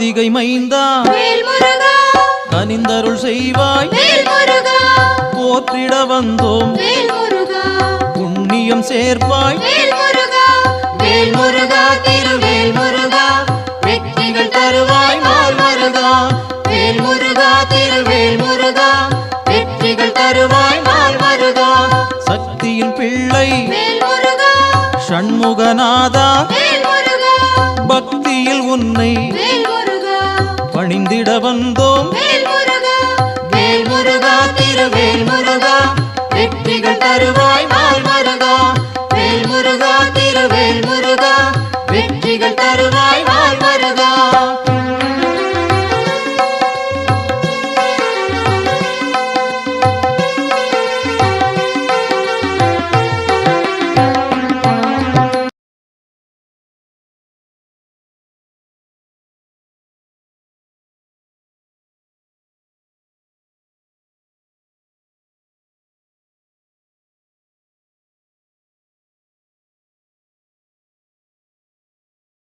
கார்த்திகை மைந்தா வேல்முருகா கனிந்தருள் செய்வாய் வேல்முருகா போற்றிட வந்தோம் வேல்முருகா புண்ணியம் சேர்ப்பாய் வேல்முருகா வேல்முருகா திருவேல்முருகா வெற்றிகள் தருவாய் மால்மருகா வேல்முருகா திருவேல்முருகா வெற்றிகள் தருவாய் மால்மருகா சக்தியின் பிள்ளை வேல்முருகா ஷண்முகநாதா வேல்முருகா பக்தியில் உன்னை வேல்முருகா பணிந்திட வந்தோம் வேல்முருகா வேல்முருகா திருவேல்முருகா வெற்றிகள் தருவாய் மால்மருகா வேல்முருகா திருவேல்முருகா வெற்றிகள் தருவாய் மால்